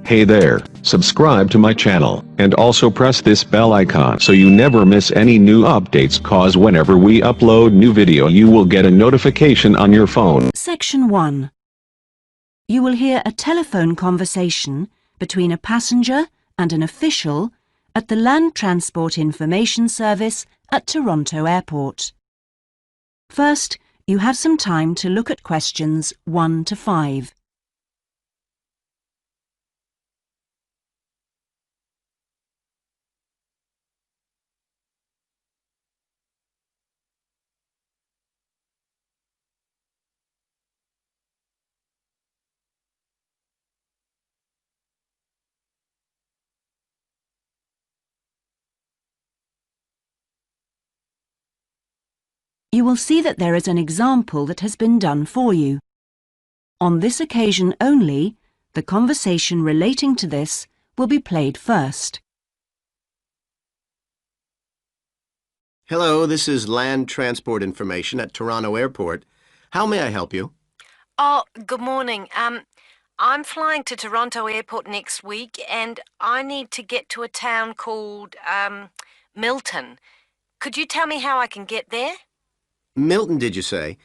Hey there, subscribe to my channel, and also press this bell icon so you never miss any new updates, cause whenever we upload new video you will get a notification on your phone. Section 1. You will hear a telephone conversation between a passenger and an official at the Land Transport Information Service at Toronto Airport. First, you have some time to look at questions 1 to 5. You will see that there is an example that has been done for you. On this occasion only, the conversation relating to this will be played first. Hello, this is Land Transport Information at Toronto Airport. How may I help you? Oh, good morning. I'm flying to Toronto Airport next week and I need to get to a town called, Milton. Could you tell me how I can get there? Milton, did you say?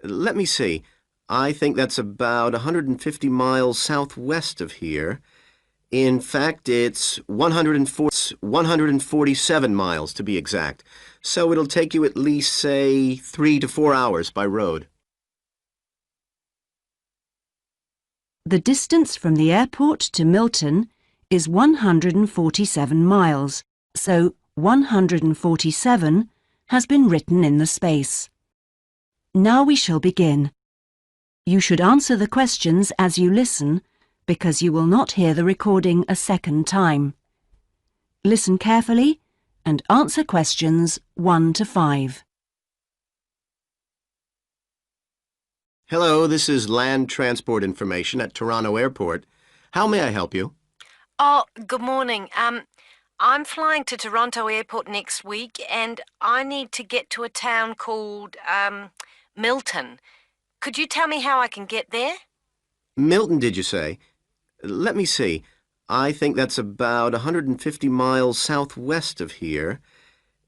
Let me see. I think that's about 150 miles southwest of here. In fact, it's 147 miles to be exact. So it'll take you at least, say, 3 to 4 hours by road. The distance from the airport to Milton is 147 miles, so 147 has been written in the space. Now we shall begin. You should answer the questions as you listen, because you will not hear the recording a second time. Listen carefully and answer questions 1 to 5. Hello, this is Land Transport Information at Toronto Airport. How may I help you? Oh, good morning. I'm flying to Toronto Airport next week and I need to get to a town called, Milton. Could you tell me how I can get there? Milton, did you say? Let me see. I think that's about 150 miles southwest of here.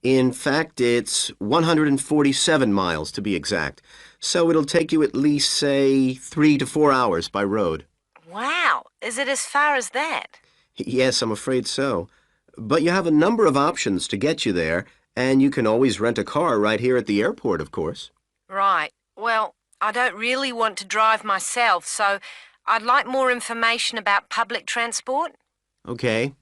In fact, it's 147 miles to be exact. So it'll take you at least, say, 3 to 4 hours by road. Wow, is it as far as that? Yes, I'm afraid so. But you have a number of options to get you there, and you can always rent a car right here at the airport, of course. Right. Well, I don't really want to drive myself, so I'd like more information about public transport. Okay.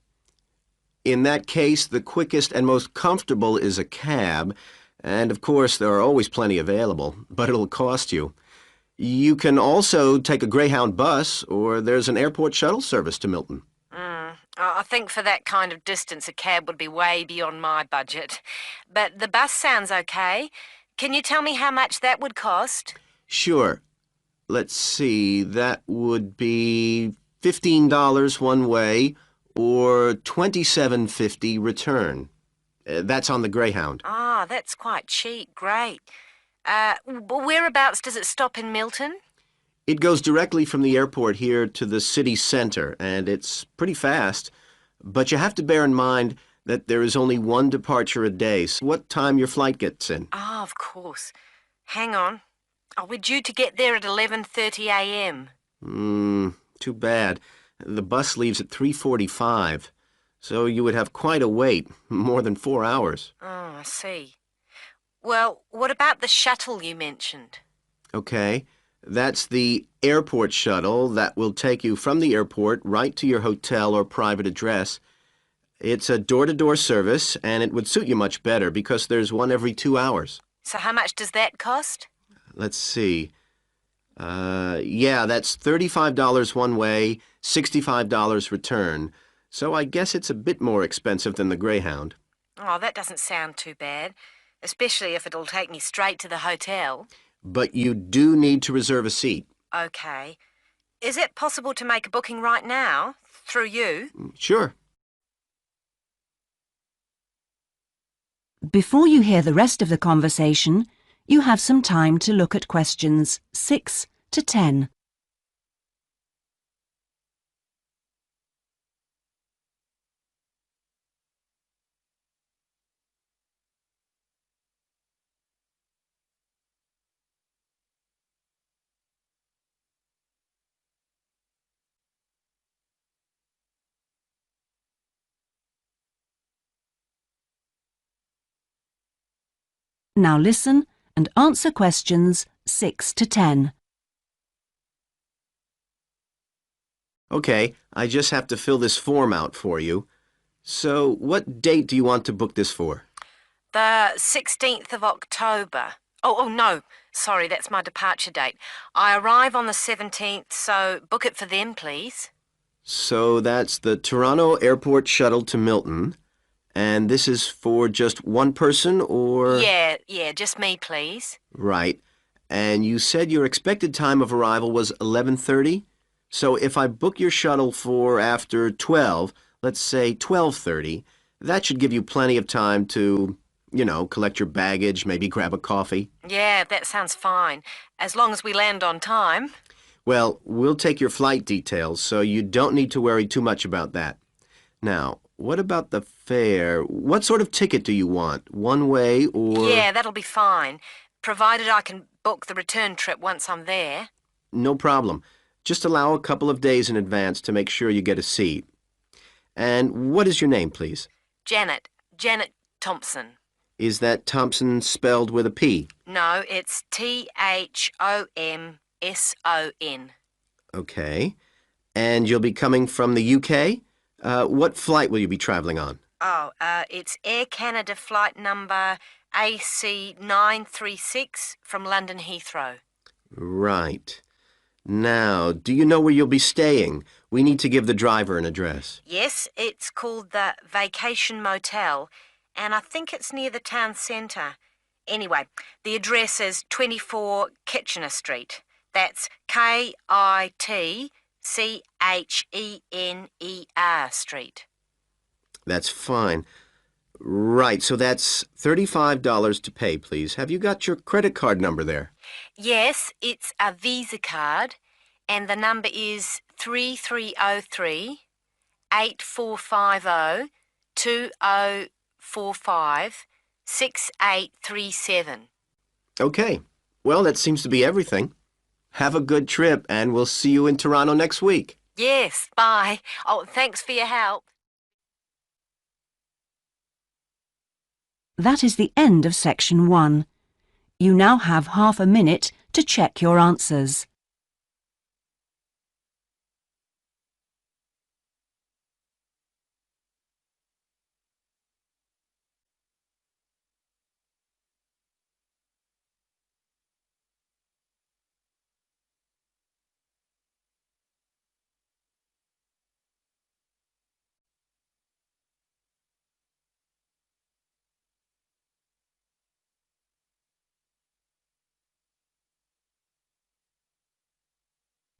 In that case, the quickest and most comfortable is a cab, and of course there are always plenty available, but it'll cost you. You can also take a Greyhound bus, or there's an airport shuttle service to Milton. I think for that kind of distance, a cab would be way beyond my budget. But the bus sounds okay. Can you tell me how much that would cost? Sure. Let's see, that would be $15 one way, or $27.50 return. That's on the Greyhound. Ah, that's quite cheap. Great. Whereabouts does it stop in Milton? It goes directly from the airport here to the city center, and it's pretty fast. But you have to bear in mind that there is only one departure a day. So what time your flight gets in? Ah, of course. Hang on. Oh, we're due to get there at 11:30 a.m. Too bad. The bus leaves at 3:45. So you would have quite a wait, more than 4 hours. Oh, I see. Well, what about the shuttle you mentioned? Okay. That's the airport shuttle that will take you from the airport right to your hotel or private address. It's a door-to-door service, and it would suit you much better because there's one every 2 hours. So how much does that cost? Let's see. Yeah, that's $35 one way, $65 return. So I guess it's a bit more expensive than the Greyhound. Oh, that doesn't sound too bad, especially if it'll take me straight to the hotel. But you do need to reserve a seat. Okay. Is it possible to make a booking right now, through you? Sure. Before you hear the rest of the conversation, you have some time to look at questions 6 to 10. Now listen and answer questions 6 to 10. Okay, I just have to fill this form out for you. So, what date do you want to book this for? The 16th of October. Oh, no. Sorry, that's my departure date. I arrive on the 17th, so book it for them, please. So that's the Toronto Airport shuttle to Milton. And this is for just one person, or? Yeah, just me, please. Right. And you said your expected time of arrival was 11:30? So if I book your shuttle for after 12, let's say 12:30, that should give you plenty of time to, collect your baggage, maybe grab a coffee. Yeah, that sounds fine. As long as we land on time. Well, we'll take your flight details, so you don't need to worry too much about that. Now, what about the fare? What sort of ticket do you want? One way or? Yeah, that'll be fine, provided I can book the return trip once I'm there. No problem. Just allow a couple of days in advance to make sure you get a seat. And what is your name, please? Janet Thompson. Is that Thompson spelled with a P? No, it's Thomson. Okay. And you'll be coming from the UK? What flight will you be traveling on? It's Air Canada flight number AC936 from London Heathrow. Right. Now, do you know where you'll be staying? We need to give the driver an address. Yes, it's called the Vacation Motel, and I think it's near the town centre. Anyway, the address is 24 Kitchener Street. That's Kitchener Street. That's fine. Right, so that's $35 to pay, please. Have you got your credit card number there? Yes, it's a Visa card, and the number is 3303 8450 2045 6837. Okay. Well, that seems to be everything. Have a good trip, and we'll see you in Toronto next week. Yes, bye. Oh, thanks for your help. That is the end of section 1. You now have half a minute to check your answers.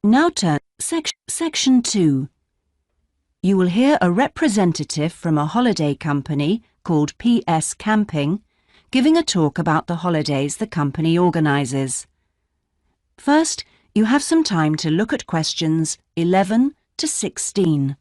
Now turn section 2. You will hear a representative from a holiday company called PS Camping giving a talk about the holidays the company organises. First, you have some time to look at questions 11 to 16.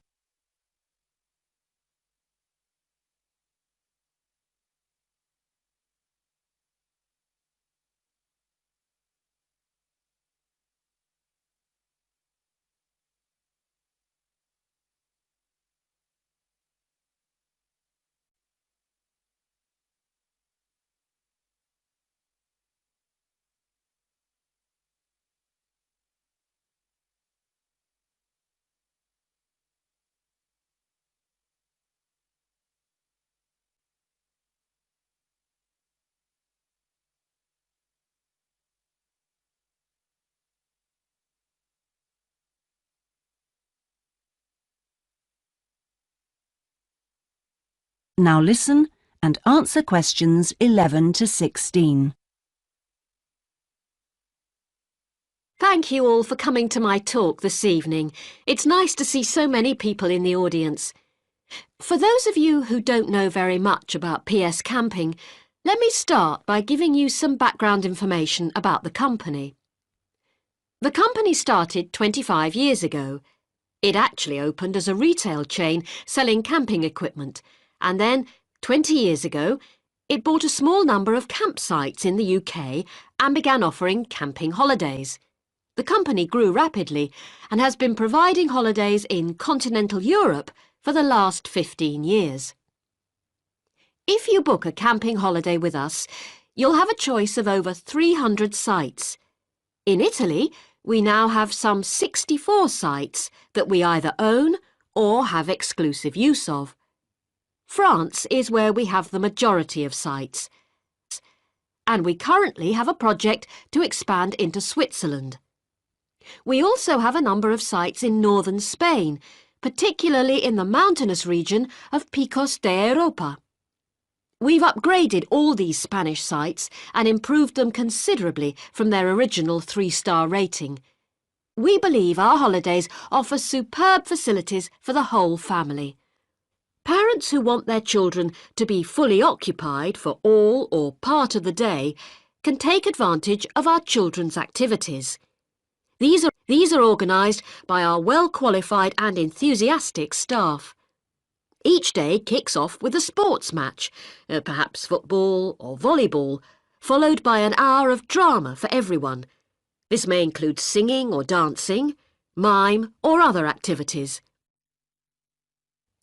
Now listen and answer questions 11 to 16. Thank you all for coming to my talk this evening. It's nice to see so many people in the audience. For those of you who don't know very much about PS Camping, let me start by giving you some background information about the company. The company started 25 years ago. It actually opened as a retail chain selling camping equipment, and then, 20 years ago, it bought a small number of campsites in the UK and began offering camping holidays. The company grew rapidly and has been providing holidays in continental Europe for the last 15 years. If you book a camping holiday with us, you'll have a choice of over 300 sites. In Italy, we now have some 64 sites that we either own or have exclusive use of. France is where we have the majority of sites, and we currently have a project to expand into Switzerland. We also have a number of sites in northern Spain, particularly in the mountainous region of Picos de Europa. We've upgraded all these Spanish sites and improved them considerably from their original 3-star rating. We believe our holidays offer superb facilities for the whole family. Parents who want their children to be fully occupied for all or part of the day can take advantage of our children's activities. These are organised by our well-qualified and enthusiastic staff. Each day kicks off with a sports match, perhaps football or volleyball, followed by an hour of drama for everyone. This may include singing or dancing, mime or other activities.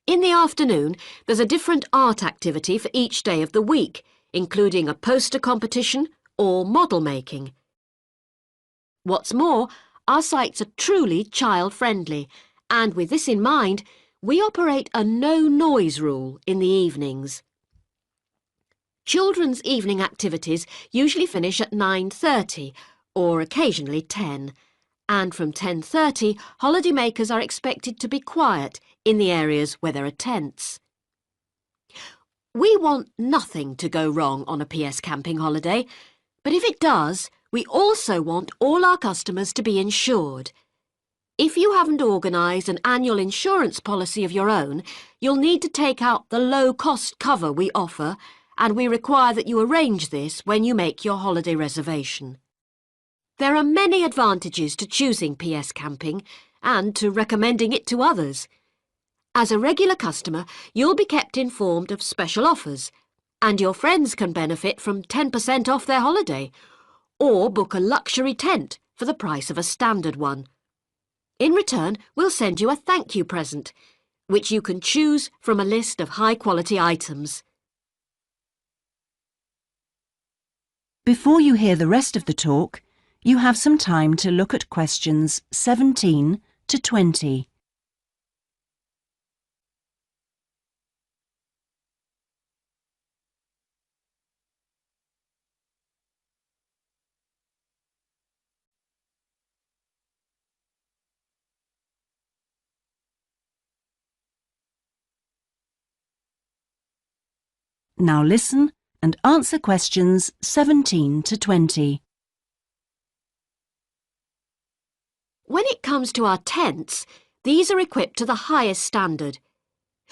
In the afternoon, there's a different art activity for each day of the week, including a poster competition or model making. What's more, our sites are truly child-friendly, and with this in mind, we operate a no-noise rule in the evenings. Children's evening activities usually finish at 9:30 or occasionally 10, and from 10:30 holidaymakers are expected to be quiet in the areas where there are tents. We want nothing to go wrong on a PS camping holiday, but if it does, we also want all our customers to be insured. If you haven't organised an annual insurance policy of your own, you'll need to take out the low-cost cover we offer, and we require that you arrange this when you make your holiday reservation. There are many advantages to choosing PS Camping and to recommending it to others. As a regular customer, you'll be kept informed of special offers, and your friends can benefit from 10% off their holiday, or book a luxury tent for the price of a standard one. In return, we'll send you a thank you present, which you can choose from a list of high-quality items. Before you hear the rest of the talk, you have some time to look at questions 17 to 20. Now listen and answer questions 17 to 20. When it comes to our tents, these are equipped to the highest standard.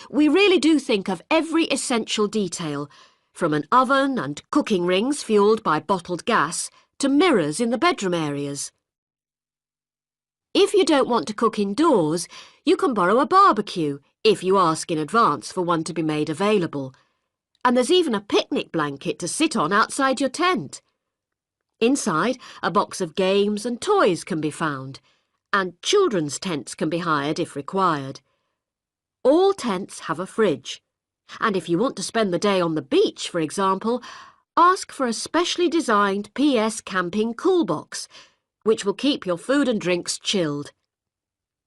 We really do think of every essential detail, from an oven and cooking rings fuelled by bottled gas to mirrors in the bedroom areas. If you don't want to cook indoors, you can borrow a barbecue if you ask in advance for one to be made available. And there's even a picnic blanket to sit on outside your tent. Inside, a box of games and toys can be found, and children's tents can be hired if required. All tents have a fridge, and if you want to spend the day on the beach, for example, ask for a specially designed PS Camping cool box, which will keep your food and drinks chilled.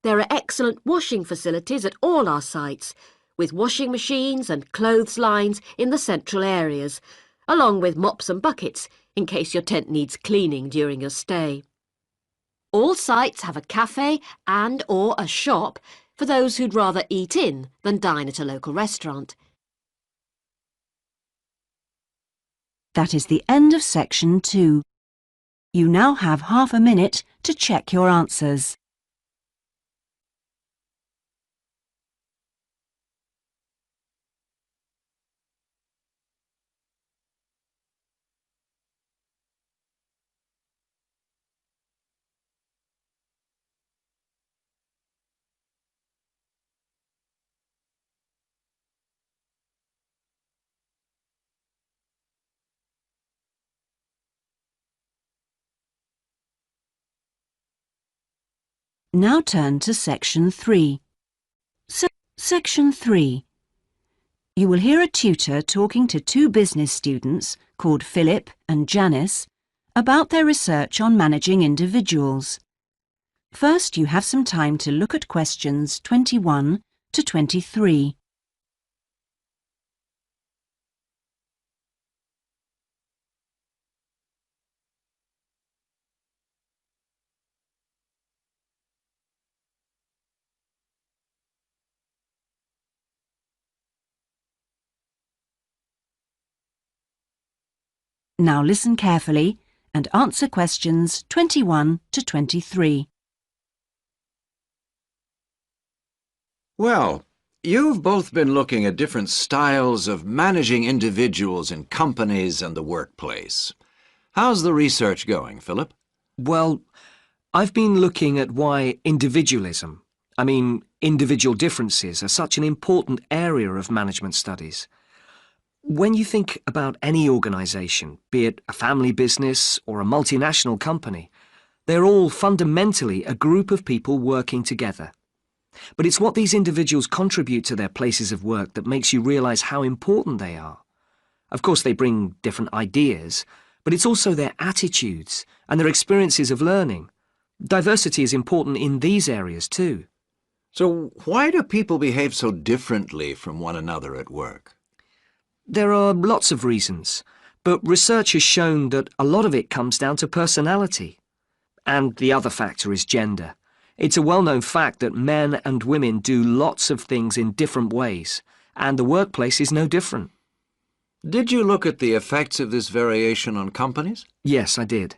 There are excellent washing facilities at all our sites, with washing machines and clothes lines in the central areas, along with mops and buckets in case your tent needs cleaning during your stay. All sites have a cafe and/or a shop for those who'd rather eat in than dine at a local restaurant. That is the end of section 2. You now have half a minute to check your answers. Now turn to section 3. Section 3. You will hear a tutor talking to two business students called Philip and Janice about their research on managing individuals. First, you have some time to look at questions 21 to 23. Now listen carefully and answer questions 21 to 23. Well, you've both been looking at different styles of managing individuals in companies and the workplace. How's the research going, Philip? Well, I've been looking at why individualism, individual differences, are such an important area of management studies. When you think about any organisation, be it a family business or a multinational company, they're all fundamentally a group of people working together. But it's what these individuals contribute to their places of work that makes you realise how important they are. Of course, they bring different ideas, but it's also their attitudes and their experiences of learning. Diversity is important in these areas too. So why do people behave so differently from one another at work? There are lots of reasons, but research has shown that a lot of it comes down to personality. And the other factor is gender. It's a well-known fact that men and women do lots of things in different ways, and the workplace is no different. Did you look at the effects of this variation on companies? Yes, I did.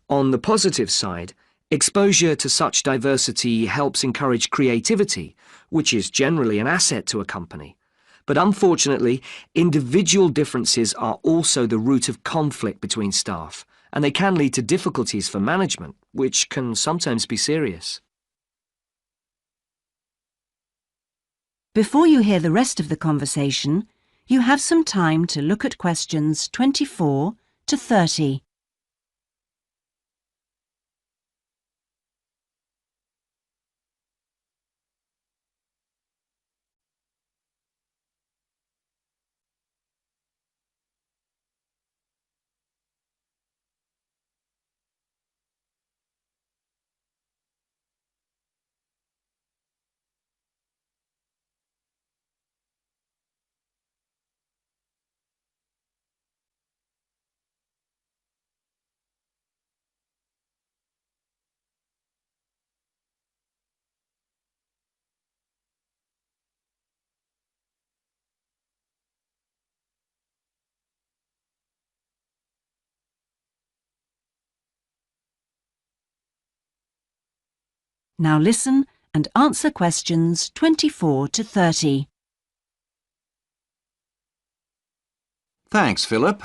On the positive side, exposure to such diversity helps encourage creativity, which is generally an asset to a company. But unfortunately, individual differences are also the root of conflict between staff, and they can lead to difficulties for management, which can sometimes be serious. Before you hear the rest of the conversation, you have some time to look at questions 24 to 30. Now listen and answer questions 24 to 30. Thanks, Philip.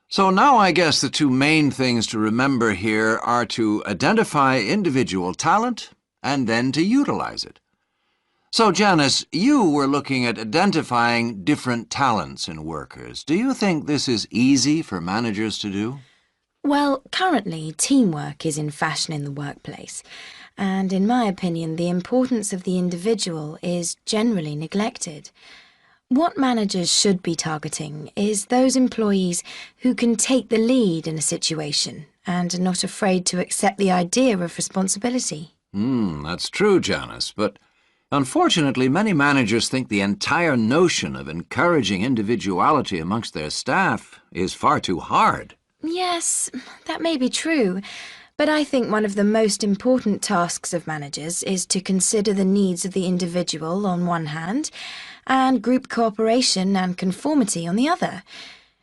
So now I guess the two main things to remember here are to identify individual talent and then to utilize it. So, Janice, you were looking at identifying different talents in workers. Do you think this is easy for managers to do? Well, currently, teamwork is in fashion in the workplace, and in my opinion, the importance of the individual is generally neglected. What managers should be targeting is those employees who can take the lead in a situation and are not afraid to accept the idea of responsibility. That's true, Janice, but unfortunately, many managers think the entire notion of encouraging individuality amongst their staff is far too hard. Yes, that may be true, but I think one of the most important tasks of managers is to consider the needs of the individual on one hand, and group cooperation and conformity on the other.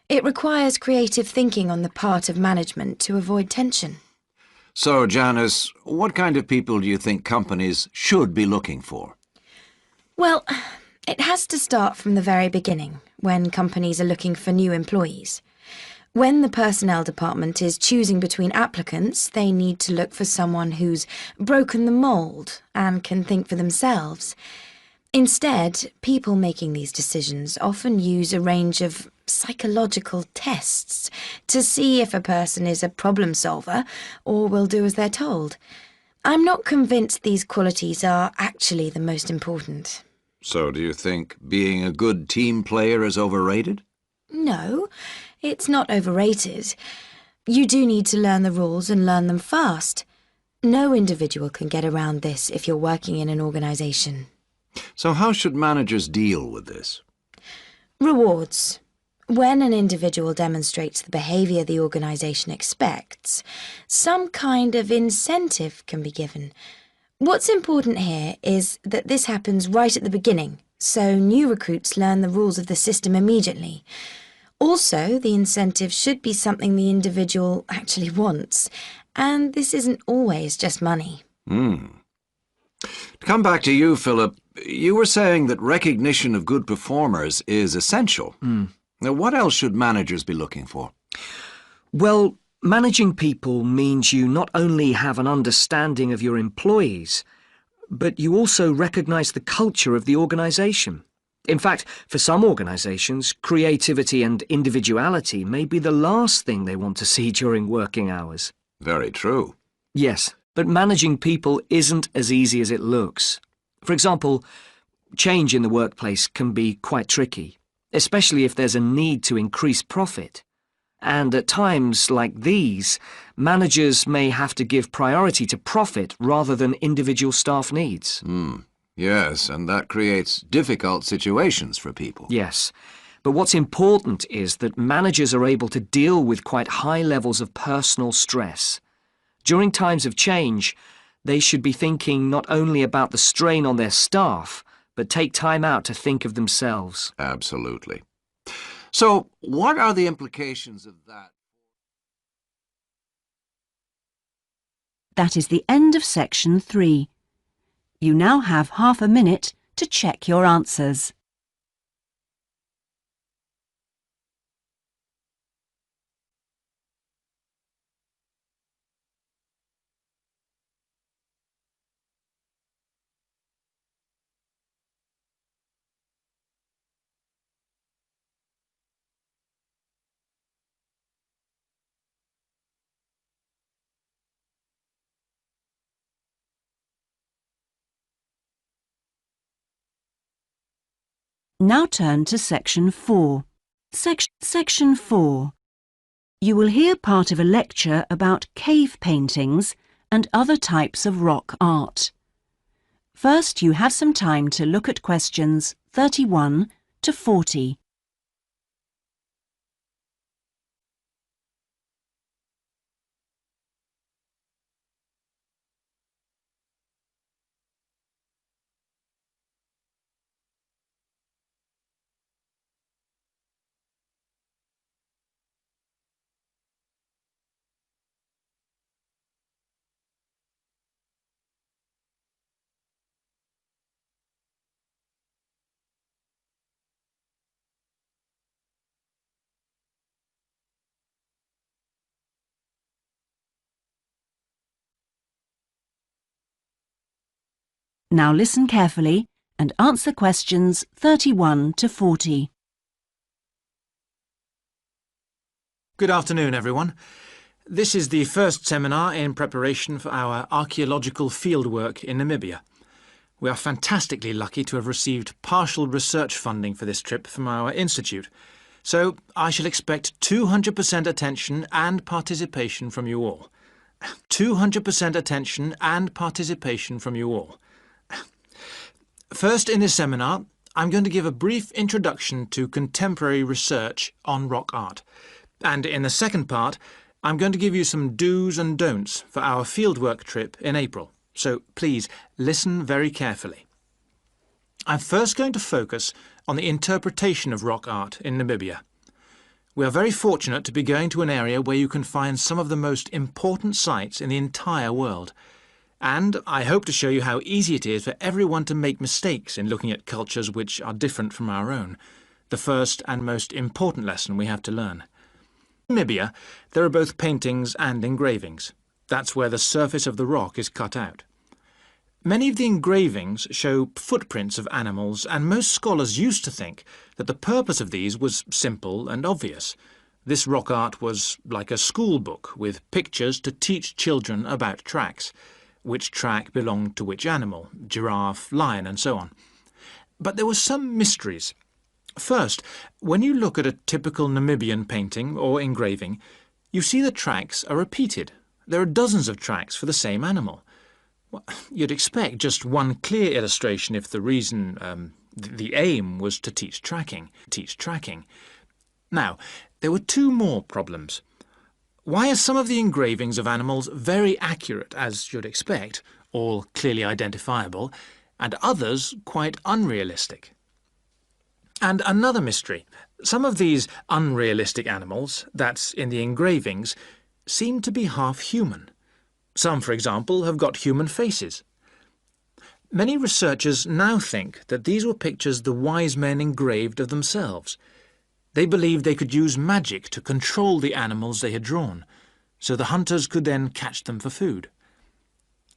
It requires creative thinking on the part of management to avoid tension. So, Janice, what kind of people do you think companies should be looking for? Well, it has to start from the very beginning, when companies are looking for new employees. When the personnel department is choosing between applicants, they need to look for someone who's broken the mould and can think for themselves. Instead, people making these decisions often use a range of psychological tests to see if a person is a problem solver or will do as they're told. I'm not convinced these qualities are actually the most important. So do you think being a good team player is overrated? No, It's not overrated. You do need to learn the rules and learn them fast. No individual can get around this if you're working in an organisation. So how should managers deal with this? Rewards. When an individual demonstrates the behaviour the organisation expects, some kind of incentive can be given. What's important here is that this happens right at the beginning, so new recruits learn the rules of the system immediately. Also, the incentive should be something the individual actually wants, and this isn't always just money. To come back to you, Philip, you were saying that recognition of good performers is essential. Now, what else should managers be looking for? Well, managing people means you not only have an understanding of your employees, but you also recognise the culture of the organisation. In fact, for some organisations, creativity and individuality may be the last thing they want to see during working hours. Very true. Yes, but managing people isn't as easy as it looks. For example, change in the workplace can be quite tricky, especially if there's a need to increase profit. And at times like these, managers may have to give priority to profit rather than individual staff needs. Yes, and that creates difficult situations for people. Yes, but what's important is that managers are able to deal with quite high levels of personal stress. During times of change, they should be thinking not only about the strain on their staff, but take time out to think of themselves. Absolutely. So, what are the implications of that? That is the end of section 3. You now have half a minute to check your answers. Now turn to section 4. Section 4. You will hear part of a lecture about cave paintings and other types of rock art. First, you have some time to look at questions 31 to 40. Now listen carefully and answer questions 31 to 40. Good afternoon, everyone. This is the first seminar in preparation for our archaeological fieldwork in Namibia. We are fantastically lucky to have received partial research funding for this trip from our institute, so I shall expect 200% attention and participation from you all. 200% attention and participation from you all. First, in this seminar, I'm going to give a brief introduction to contemporary research on rock art. And in the second part, I'm going to give you some do's and don'ts for our fieldwork trip in April. So please listen very carefully. I'm first going to focus on the interpretation of rock art in Namibia. We are very fortunate to be going to an area where you can find some of the most important sites in the entire world. And I hope to show you how easy it is for everyone to make mistakes in looking at cultures which are different from our own, the first and most important lesson we have to learn. In Namibia, there are both paintings and engravings. That's where the surface of the rock is cut out. Many of the engravings show footprints of animals, and most scholars used to think that the purpose of these was simple and obvious. This rock art was like a school book with pictures to teach children about tracks. Which track belonged to which animal, giraffe, lion, and so on. But there were some mysteries. First, when you look at a typical Namibian painting or engraving, you see the tracks are repeated. There are dozens of tracks for the same animal. Well, you'd expect just one clear illustration if the reason, the aim was to teach tracking. Now, there were two more problems. Why are some of the engravings of animals very accurate, as you'd expect, all clearly identifiable, and others quite unrealistic? And another mystery. Some of these unrealistic animals, that's in the engravings, seem to be half human. Some, for example, have got human faces. Many researchers now think that these were pictures the wise men engraved of themselves. They believed they could use magic to control the animals they had drawn, so the hunters could then catch them for food.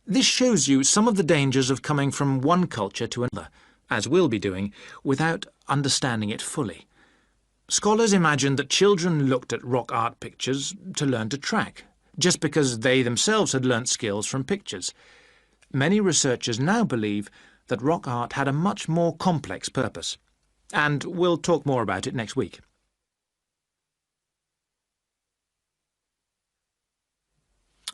This shows you some of the dangers of coming from one culture to another, as we'll be doing, without understanding it fully. Scholars imagined that children looked at rock art pictures to learn to track, just because they themselves had learnt skills from pictures. Many researchers now believe that rock art had a much more complex purpose, and we'll talk more about it next week.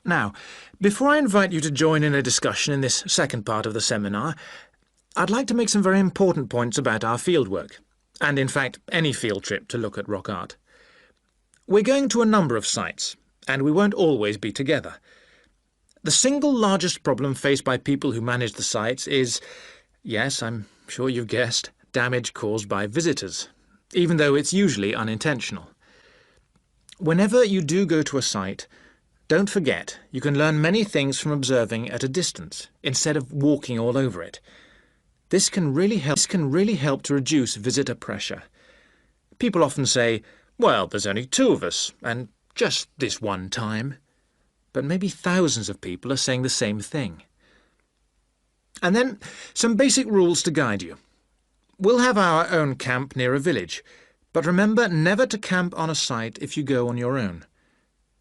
Now, before I invite you to join in a discussion in this second part of the seminar, I'd like to make some very important points about our fieldwork, and in fact any field trip to look at rock art. We're going to a number of sites, and we won't always be together. The single largest problem faced by people who manage the sites is, yes, I'm sure you've guessed, damage caused by visitors, even though it's usually unintentional. Whenever you do go to a site, don't forget you can learn many things from observing at a distance, instead of walking all over it. This can really help to reduce visitor pressure. People often say, well, there's only 2 of us, and just this one time. But maybe thousands of people are saying the same thing. And then some basic rules to guide you. We'll have our own camp near a village, but remember never to camp on a site if you go on your own.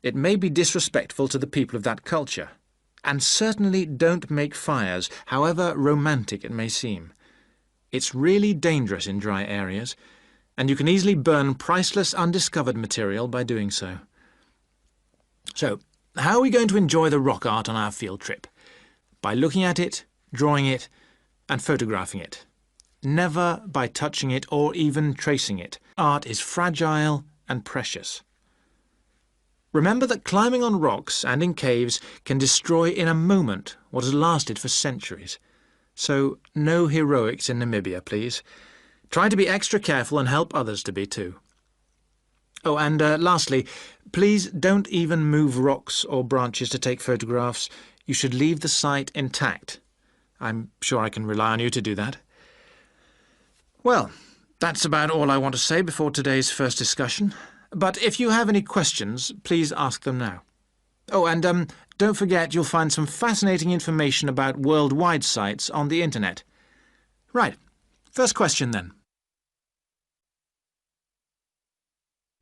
It may be disrespectful to the people of that culture. And certainly don't make fires, however romantic it may seem. It's really dangerous in dry areas, and you can easily burn priceless undiscovered material by doing so. So, how are we going to enjoy the rock art on our field trip? By looking at it, drawing it, and photographing it. Never by touching it or even tracing it. Art is fragile and precious. Remember that climbing on rocks and in caves can destroy in a moment what has lasted for centuries. So, no heroics in Namibia, please. Try to be extra careful and help others to be too. Oh, and lastly, please don't even move rocks or branches to take photographs. You should leave the site intact. I'm sure I can rely on you to do that. Well, that's about all I want to say before today's first discussion. But if you have any questions, please ask them now. Oh, and don't forget you'll find some fascinating information about worldwide sites on the internet. Right, first question then.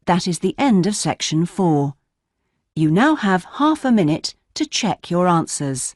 That is the end of section 4. You now have half a minute to check your answers.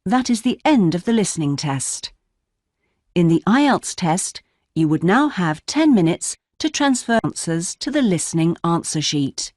That is the end of the listening test. In the IELTS test, you would now have 10 minutes to transfer answers to the listening answer sheet.